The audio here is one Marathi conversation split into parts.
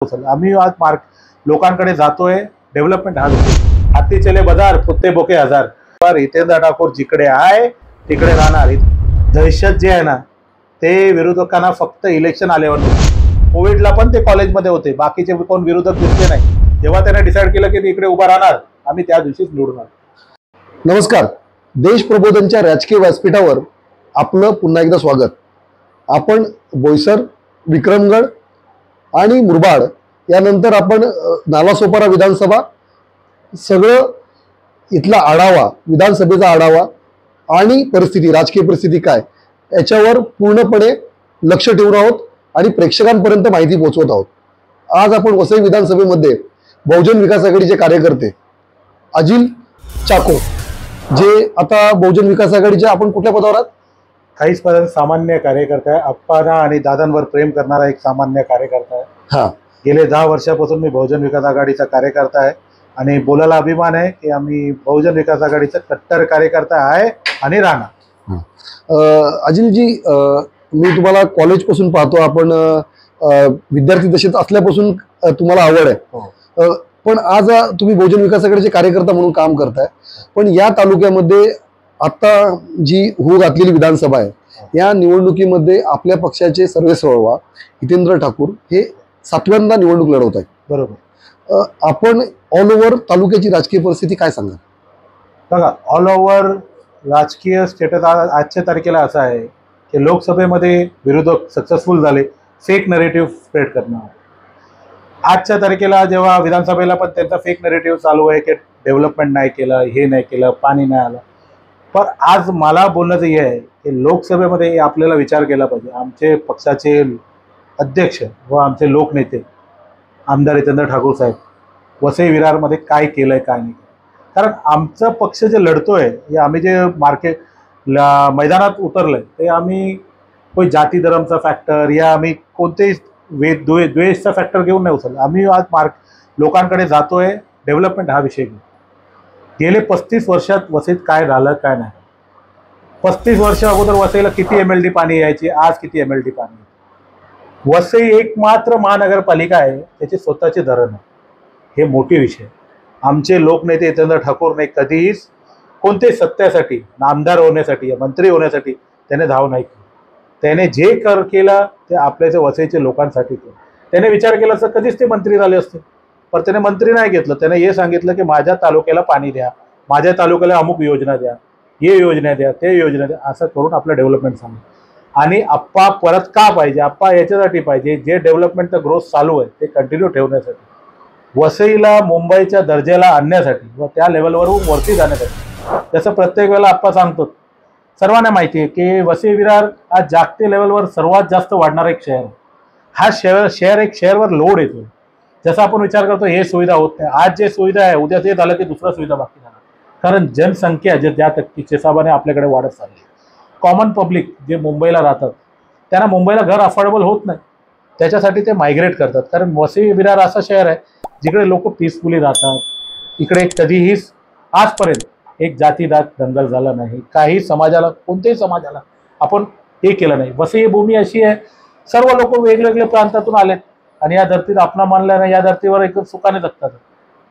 आम्ही आज लोकांकडे जातोय. डेव्हलपमेंट हा हाती चले बाजार कुत्ते बोके हजार. पर हितेंद्र ठाकूर जिकडे आहे तिकडे राहणार. दहशत जे आहे ना ते विरोधकांना फक्त इलेक्शन आल्यावर. कोविडला पण ते कॉलेजमध्ये होते, बाकीचे कोण विरोधक दिसले नाही. जेव्हा त्याने डिसाईड केलं की इकडे उभा राहणार, आम्ही त्या दिवशीच निवडून आलो. नमस्कार. देश प्रबोधनच्या राजकीय व्यासपीठावर आपलं पुन्हा एकदा स्वागत. आपण बोईसर, विक्रमगड आणि मुरबाड यानंतर आपण नालासोपारा विधानसभा सगळं इथला आढावा, विधानसभेचा आढावा आणि परिस्थिती, राजकीय परिस्थिती काय याच्यावर पूर्णपणे लक्ष ठेवून आहोत आणि प्रेक्षकांपर्यंत माहिती पोहोचवत आहोत. आज आपण वसई विधानसभेमध्ये बहुजन विकास आघाडीचे कार्यकर्ते अजिल चाको, जे आता बहुजन विकास आघाडीच्या आपण कुठल्या पदावर आहात? काहीच पदांत सामान्य कार्यकर्ता आहे. अप्पांना आणि दादांवर प्रेम करणारा एक सामान्य कार्यकर्ता आहे. हा, गेले 10 वर्षापासून मी बहुजन विकास आघाडीचा कार्यकर्ता आहे आणि बोलायला अभिमान आहे की आम्ही बहुजन विकास आघाडीचा कट्टर कार्यकर्ता आहे आणि राहणार. अजिलजी, मी तुम्हाला कॉलेजपासून पाहतो, आपण विद्यार्थी दशेत असल्यापासून तुम्हाला आवड आहे. पण आज तुम्ही बहुजन विकास आघाडीचे कार्यकर्ता म्हणून काम करताय. पण या तालुक्यामध्ये आता जी होऊ घातलेली विधानसभा आहे, या निवडणुकीमध्ये आपल्या पक्षाचे सर्वेसर्वा हितेंद्र ठाकूर हे 7व्यांदा निवडणूक लढवत आहेत. बरोबर. आपण ऑल ओव्हर तालुक्याची राजकीय परिस्थिती काय सांगाल? बघा, ऑल ओव्हर राजकीय स्टेटस आजच्या तारखेला असा आहे की लोकसभेमध्ये विरोधक सक्सेसफुल झाले फेक नरेटिव्ह स्प्रेड करणं. आजच्या तारखेला जेव्हा विधानसभेला पण त्यांचा फेक नरेटिव्ह चालू आहे की डेव्हलपमेंट नाही केलं, हे नाही केलं, पाणी नाही आलं. पण आज मला बोलणं हे आहे की लोकसभेमध्ये आपल्याला विचार केला पाहिजे. आमचे पक्षाचे अध्यक्ष व आमचे लोकनेते आमदार हितेंद्र ठाकूर साहेब वसई विरारमध्ये काय केलं आहे, काय नाही. कारण आमचं पक्ष जे लढतोय, हे आम्ही जे मैदानात उतरलंय ते आम्ही कोणी जाती धर्मचा फॅक्टर या आम्ही कोणतेही द्वेषचा फॅक्टर घेऊन नाही उचललं. आम्ही आज लोकांकडे जातोय. डेव्हलपमेंट हा विषय घेऊन. गेले 35 वर्षात वसईत काय झालं काय नाही. 35 वर्ष अगोदर वसईला किती MLD पाणी यायची, आज किती MLD पाणी येते. वसई एकमात्र महानगरपालिका आहे त्याचे स्वतःचे धरण आहे. हे मोठी विषय. आमचे लोकनेते हितेंद्र ठाकूरने कधीही कोणत्याही सत्तेसाठी, आमदार होण्यासाठी, मंत्री होण्यासाठी त्याने धाव नाही केली. त्याने जे केलं ते आपल्याचे वसईचे लोकांसाठी केलं. त्याने विचार केला तर कधीच ते मंत्री झाले असते. पण त्याने मंत्री नाही घेतलं. त्याने हे सांगितलं की माझ्या तालुक्याला पाणी द्या, माझ्या तालुक्याला अमुक योजना द्या, हे योजना द्या, ते योजना द्या, असं करून आपलं डेव्हलपमेंट सांगितलं. आणि आप्पा परत का पाहिजे? आप्पा याच्यासाठी पाहिजे जे डेव्हलपमेंटचा ग्रोथ चालू आहे ते कंटिन्यू ठेवण्यासाठी, वसईला मुंबईच्या दर्जाला आणण्यासाठी व त्या लेवलवरून वरती जाण्यासाठी. जसं प्रत्येक वेळेला आप्पा सांगतो, सर्वांना माहिती आहे की वसई विरार आज जागतिक लेवलवर सर्वात जास्त वाढणारा एक शहर आहे. हा शहर एक शहरवर लोड येतो. जसं आपण विचार करतो हे सुविधा होत नाही, आज जे सुविधा आहे उद्या ते झालं की दुसरा सुविधा बाकी झाला. कारण जनसंख्या ज्या टक्केच्या हिशोबाने आपल्याकडे वाढत चालली. कॉमन पब्लिक जे मुंबईला राहतात त्यांना मुंबईला घर अफोर्डेबल होत नाही, त्याच्यासाठी ते मायग्रेट करतात. कारण वसई विरार असं शहर आहे जिकडे लोक पीसफुली राहतात. इकडे कधीही आजपर्यंत एक जातीदात दंगल झाला नाही. काही समाजाला, कोणत्याही समाजाला आपण हे केलं नाही. वसई भूमी अशी आहे, सर्व लोक वेगवेगळ्या प्रांतातून आलेत आणि या धर्तीत आपला मानल्यानं या धर्तीवर एकदम सुखाने जगतात.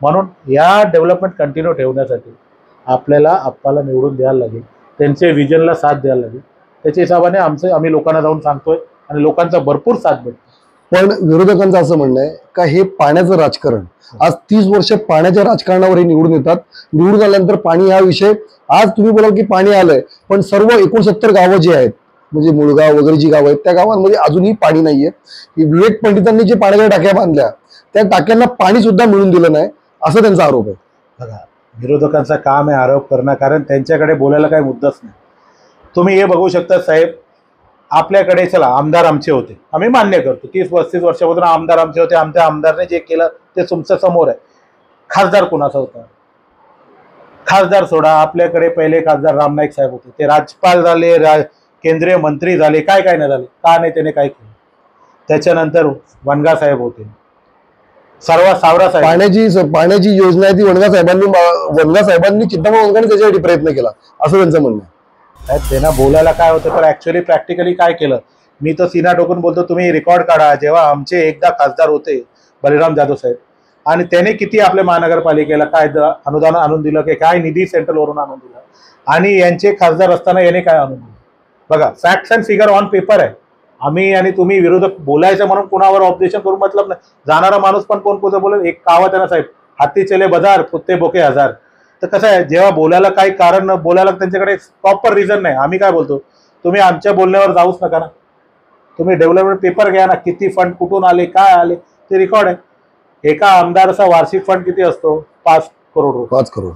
म्हणून या डेव्हलपमेंट कंटिन्यू ठेवण्यासाठी आपल्याला आप्पाला निवडून द्यायला लागेल, त्यांचे विजनला साथ द्यायला लागेल. त्याच्या हिशोबाने आम्ही लोकांना जाऊन सांगतोय आणि लोकांचा भरपूर साथ भेटतो. पण विरोधकांचं असं म्हणणं आहे का हे पाण्याचं राजकारण, आज 30 वर्ष पाण्याच्या राजकारणावर हे निवडून येतात. निवडून आल्यानंतर पाणी हा विषय, आज तुम्ही बोलाल की पाणी आलंय, पण सर्व 69 गावं जी आहेत, म्हणजे मुळगाव वगैरे जी गावं आहेत त्या गावांमध्ये अजूनही पाणी नाहीये. विवेक पंडितांनी जे पाण्याच्या टाक्या बांधल्या त्या टाक्यांना पाणी सुद्धा मिळून दिलं नाही, असा त्यांचा आरोप आहे. बघा, विरोधकांचा काम आहे आरोप करणं, कारण त्यांच्याकडे बोलायला काही मुद्दाच नाही. तुम्ही हे बघू शकता साहेब, आपल्याकडे चला आमदार आमचे होते, आम्ही मान्य करतो 30-35 वर्षापासून आमदार आमचे होते. आमच्या आमदारने जे केलं ते तुमच्या समोर आहे. खासदार कोणाचा होता? खासदार सोडा, आपल्याकडे पहिले खासदार रामनाईक साहेब होते, ते राज्यपाल झाले, केंद्रीय मंत्री झाले, काय काय नाही झाले, का नाही त्याने काय केलं. त्याच्यानंतर वनगा साहेब होते, सावरा साहेब. पाण्याची योजना आहे ती वनगा साहेबांनी चिंतामण वनगाने त्याच्यासाठी प्रयत्न केला असं त्यांचं म्हणणं आहे. त्यांना बोलायला काय होतं, तर ऍक्च्युअली प्रॅक्टिकली काय केलं. मी तर सीना टोकून बोलतो, तुम्ही रेकॉर्ड काढा. जेव्हा आमचे एकदा खासदार होते बलिराम जाधव साहेब, आणि त्याने किती आपल्या महानगरपालिकेला काय अनुदान आणून दिलं, की काय निधी सेंट्रलवरून आणून दिला, आणि यांचे खासदार असताना याने काय आणून दिलं. बघा, facts and figure on paper आहे. आम्ही आणि तुम्ही विरोधक बोलायचं म्हणून कुणावर ऑब्जेक्शन करून मतलब नाही. जाणारा माणूस पण कोण कुठं बोलेल. एक कहावत आहे ना साहेब, हाती चले बाजार कुत्ते बोके हजार. तर कसं आहे, जेव्हा बोलायला काही कारण बोलायला त्यांच्याकडे प्रॉपर रिझन नाही. आम्ही काय बोलतो, तुम्ही आमच्या बोलण्यावर जाऊच नका ना. तुम्ही डेव्हलपमेंट पेपर घ्या ना, किती फंड कुठून आले, काय आले, ते रेकॉर्ड आहे. एका आमदाराचा वार्षिक फंड किती असतो? 5 करोड रुपये. 5 करोड.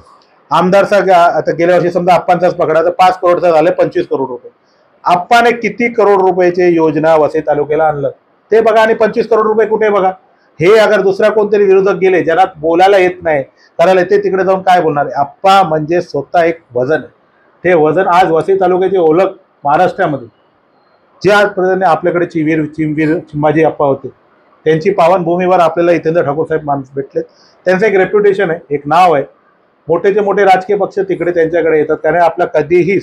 आमदारचा आता गेल्या वर्षी समजा आप्पांचाच पकडा तर 5 करोडचा झाले 25 करोड रुपये. आप्पाने किती करोड रुपयाचे योजना वसई तालुक्याला आणलं ते बघा, आणि 25 करोड रुपये कुठे बघा. हे अगर दुसऱ्या कोणतरी विरोधक गेले, ज्यांना बोलायला येत नाही, करायला येते, तिकडे जाऊन काय बोलणार आहे. आप्पा म्हणजे स्वतः एक वजन आहे. ते वजन आज वसई तालुक्याची ओळख महाराष्ट्रामध्ये, जे आजपर्यंत आपल्याकडे चिंबाजी आप्पा होते, त्यांची पावनभूमीवर आपल्याला हितेंद्र ठाकूर साहेब माणूस भेटलेत. त्यांचं एक रेप्युटेशन आहे, एक नाव आहे. मोठेचे मोठे राजकीय पक्ष तिकडे त्यांच्याकडे येतात, कारण आपला कधीही,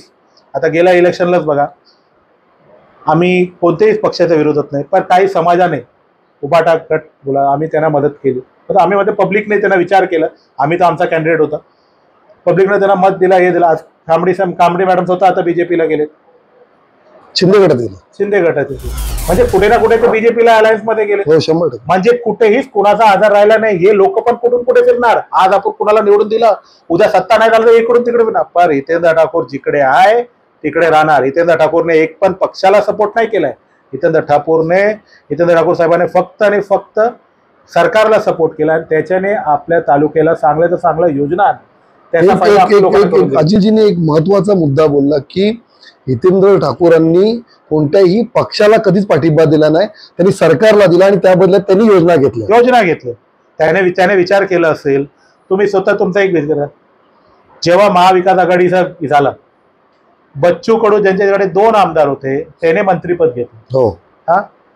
आता गेल्या इलेक्शनलाच बघा, आम्ही कोणत्याही पक्षाच्या विरोधात नाही, पण काही समाजाने उभाटा गट बोला, आम्ही त्यांना मदत केली. तर आम्ही मध्ये पब्लिकने त्यांना विचार केला. आम्ही तर आमचा कॅन्डिडेट होता, पब्लिकने त्यांना मत दिला, हे दिला. आज कांबडी मॅडम स्वतः आता बीजेपीला गेले, शिंदे गटात गेले. शिंदे गटाचे, म्हणजे कुठे ना कुठे ते बीजेपीला अलायन्स मध्ये गेले. 100%. म्हणजे कुठेहीच कुणाचा आधार राहिला नाही. हे लोक पण कुठून कुठे फिरणार. आज आपण कुणाला निवडून दिलं, उद्या सत्ता नाही झालं तर इकडून तिकडे फिरणार. पण हितेंद्र ठाकूर जिकडे आहे तिकडे राहणार. हितेंद्र ठाकूरने एक पण पक्षाला सपोर्ट नाही केलाय. हितेंद्र ठाकूर साहेबांनी फक्त आणि फक्त सरकारला सपोर्ट केला, आणि त्याच्याने आपल्या तालुक्याला चांगल्या तर चांगल्या योजना आणल्या. त्याचा फायदा आपल्या लोकांना करून दिला. अजितजीने एक महत्वाचा मुद्दा बोलला की हितेंद्र ठाकूरांनी कोणत्याही पक्षाला कधीच पाठिंबा दिला नाही, त्यांनी सरकारला दिला, आणि त्या बदल्यात त्यांनी योजना घेतल्या. त्याने विचार केला असेल. तुम्ही स्वतः तुमचा एक विचार करा, जेव्हा महाविकास आघाडीचा झाला, बच्चू कडू ज्यांच्याकडे 2 आमदार होते त्याने मंत्रीपद घेतलं. हो.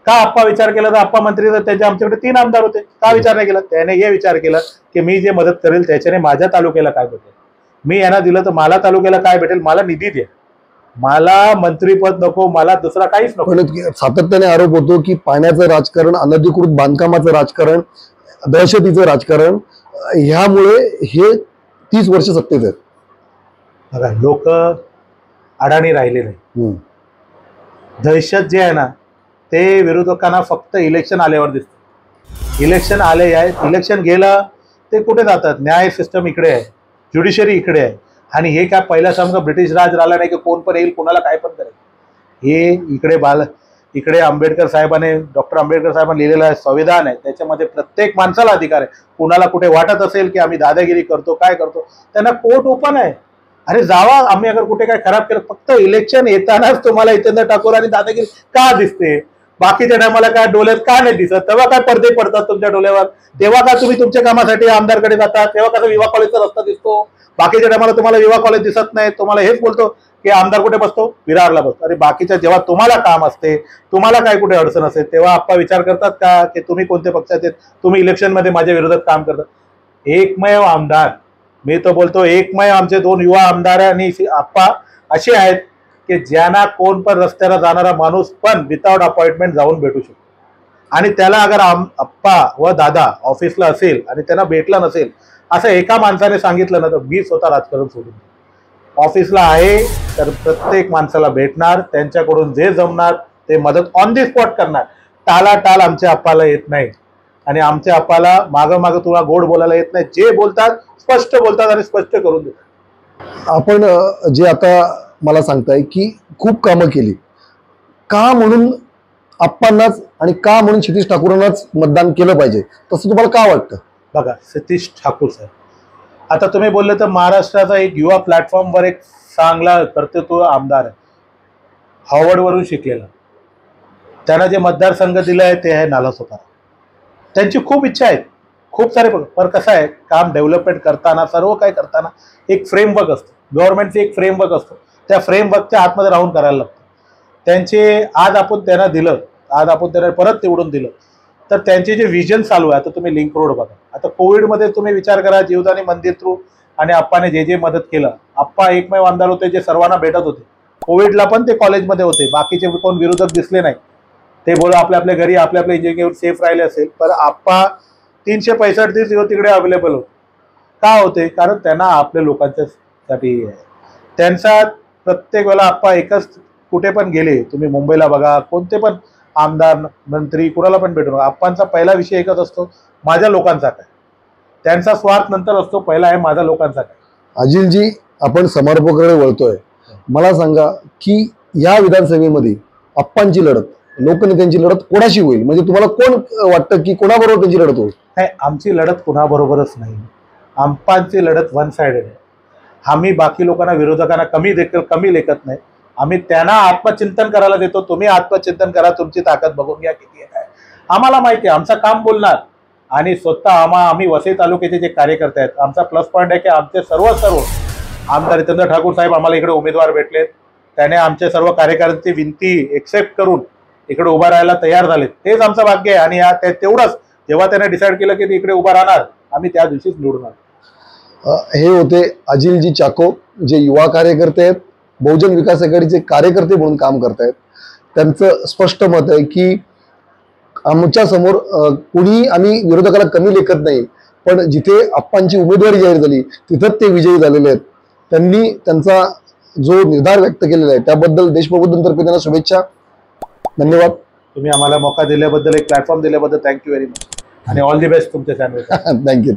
का आप्पा विचार केला तर आप्पा मंत्री, तर त्यांच्या आमच्याकडे 3 आमदार होते, का विचार नाही केला. त्याने हे विचार केला की मी जे मदत करेल त्याच्याने माझ्या तालुक्याला काय भेटेल, मी यांना दिलं तर मला तालुक्याला काय भेटेल, मला निधी द्या, मला मंत्रीपद नको, मला दुसरा काहीच नको. सातत्याने आरोप होतो की पाण्याचं राजकारण, अनधिकृत बांधकामाचं राजकारण, दहशतीचं राजकारण, ह्यामुळे हे 30 वर्ष सत्तेत आहेत. बघा, लोक अडाणी राहिले नाही. दहशत जे आहे ना, ते विरोधकांना फक्त इलेक्शन आल्यावर दिसतं. इलेक्शन आले आहे, इलेक्शन गेलं ते कुठे जातात. न्याय सिस्टम इकडे आहे, ज्युडिशरी इकडे आहे, आणि हे काय पहिला समजा ब्रिटिश राज राहिला नाही की कोण पण येईल कोणाला काय पण करेल. हे इकडे आंबेडकर साहेबांनी, डॉक्टर आंबेडकर साहेबांनी लिहिलेलं आहे संविधान आहे, त्याच्यामध्ये प्रत्येक माणसाला अधिकार आहे. कुणाला कुठे वाटत असेल की आम्ही दादागिरी करतो, काय करतो, त्यांना कोर्ट ओपन आहे. अरे जावा, आम्ही अगर कुठे काय खराब केलं, फक्त इलेक्शन येतानाच तुम्हाला हितेंद्र ठाकूर आणि दादागिरी का दिसते. बाकीच्या टायमाला काय डोळ्यात का नाही दिसत, तेव्हा काय पडदे पडतात तुमच्या डोळ्यावर, तेव्हा का तुम्ही तुमच्या कामासाठी आमदारकडे जातात, तेव्हा कसं विवा कॉलेजचा रस्ता दिसतो. बाकीच्या टायमाला तुम्हाला विवा कॉलेज दिसत नाही. तुम्हाला हेच बोलतो की आमदार कुठे बसतो, विरारला बसतो. अरे बाकीच्या जेव्हा तुम्हाला काम असते, तुम्हाला काय कुठे अडचण असते, तेव्हा आप्पा विचार करतात का की तुम्ही कोणत्या पक्षात आहेत, तुम्ही इलेक्शनमध्ये माझ्या विरोधात काम करतात. एकमेव आमदार, मी तो बोलतो एकमेव आमचे 2 युवा आमदार आणि आप्पा असे आहेत की ज्यांना कोण पण रस्त्याला जाणारा माणूस पण विदाउट अपॉइंटमेंट जाऊन भेटू शकतो. आणि त्याला अगर आप्पा व दादा ऑफिसला असेल आणि त्यांना भेटला नसेल, असं एका माणसाने सांगितलं ना, तर मी स्वतः राजकारण सोडून ऑफिसला आहे तर प्रत्येक माणसाला भेटणार, त्यांच्याकडून जे जमणार ते मदत ऑन दी स्पॉट करणार. टाल आमच्या आप्पाला येत नाही, आणि आमच्या आप्पाला मागं तुला गोड बोलायला येत नाही. जे बोलतात स्पष्ट बोलतात आणि स्पष्ट करून देतात. आपण जे आता मला सांगताय की खूप कामं केली, का म्हणून आप्पांनाच आणि का म्हणून सतीश ठाकूरांनाच मतदान केलं पाहिजे, तसं तुम्हाला का वाटतं? बघा, सतीश ठाकूर साहेब, आता तुम्ही बोलले तर महाराष्ट्राचा एक युवा प्लॅटफॉर्मवर एक चांगला कर्तृत्व आमदार आहे, हार्वर्डवरून शिकलेला. त्यांना जे मतदारसंघ दिलं आहे ते आहे नालासोपारा. त्यांची खूप इच्छा आहेत, खूप सारे, पण कसं आहे, काम डेव्हलपमेंट करताना, सर्व काय करताना एक फ्रेमवर्क असतो, गव्हर्नमेंटचे एक फ्रेमवर्क असतो, त्या फ्रेमवर्कच्या आतमध्ये राहून करायला लागतं. त्यांचे आज आपण त्यांना दिलं, आज आपण त्यांना परत निवडून दिलं, तर त्यांचे जे विजन चालू आहे, आता तुम्ही लिंक रोड बघा, आता कोविडमध्ये तुम्ही विचार करा, जीवदानी मंदिर थ्रू आणि आप्पाने जे मदत केलं. आप्पा एकमेव आमदार होते जे सर्वांना भेटत होते. कोविडला पण ते कॉलेजमध्ये होते, बाकीचे कोण विरोधक दिसले नाही. ते बोल आपल्या घरी आपल्या इंजिनिअरिंग सेफ राहिले असेल, पण आप्पा 365 दिवस तिकडे अवेलेबल होते. का होते? कारण त्यांना आपल्या लोकांच्यासाठी आहे. त्यांचा प्रत्येक वेळेला आप्पा एकच, कुठे पण गेले तुम्ही मुंबईला बघा, कोणते पण आमदार मंत्री कुणाला पण भेटू नका, आप्पांचा पहिला विषय एकच असतो, माझ्या लोकांचा काय. त्यांचा स्वार्थ नंतर असतो, पहिला आहे माझ्या लोकांचा काय. अजिलजी, आपण समारोपाकडे वळतोय. मला सांगा की या विधानसभेमध्ये आप्पांची लढत, लोकनेत्यांची लढत कोणाशी होईल? म्हणजे तुम्हाला कोण वाटतं की कोणाबरोबर त्यांची लढत होईल? नाही, आमची लढत कुणाबरोबरच नाही. आप्पांची लढत वन साइडेड आहे. आम्ही बाकी लोकांना, विरोधकांना कमी लेखत नाही. आम्ही त्यांना आत्मचिंतन करायला देतो. तुम्ही आत्मचिंतन करा, तुमची ताकद बघून घ्या किती आहे काय. आम्हाला माहिती आहे आमचं काम बोलणार. आणि स्वतः आम्ही वसई तालुक्याचे जे कार्यकर्ते आहेत, आमचा प्लस पॉईंट आहे की आमचे सर्व आमदार हितेंद्र ठाकूर साहेब आम्हाला इकडे उमेदवार भेटलेत. त्याने आमचे सर्व कार्यकर्त्यांची विनंती एक्सेप्ट करून इकडे उभा राहायला तयार झालेत. तेच आमचं भाग्य आहे. आणि तेवढंच जेव्हा त्याने डिसाईड केलं की ते इकडे उभा राहणार, आम्ही त्या दिवशीच निवडणार. हे होते अजिलजी चाको, जे युवा कार्यकर्ते आहेत, बहुजन विकास आघाडीचे कार्यकर्ते म्हणून काम करतायत. त्यांचं स्पष्ट मत आहे की आमच्या समोर कुणी, आम्ही विरोधकाला कमी लेखत नाही, पण जिथे आप्पांची उमेदवारी जाहीर झाली तिथंच ते विजयी झालेले आहेत. त्यांनी त्यांचा जो निर्धार व्यक्त केलेला आहे त्याबद्दल देशप्रबोधनतर्फे त्यांना शुभेच्छा. धन्यवाद. तुम्ही आम्हाला मौका दिल्याबद्दल, एक प्लॅटफॉर्म दिल्याबद्दल थँक्यू व्हेरी मच. आणि ऑल दी बेस्ट तुमच्या चॅनल. थँक्यू.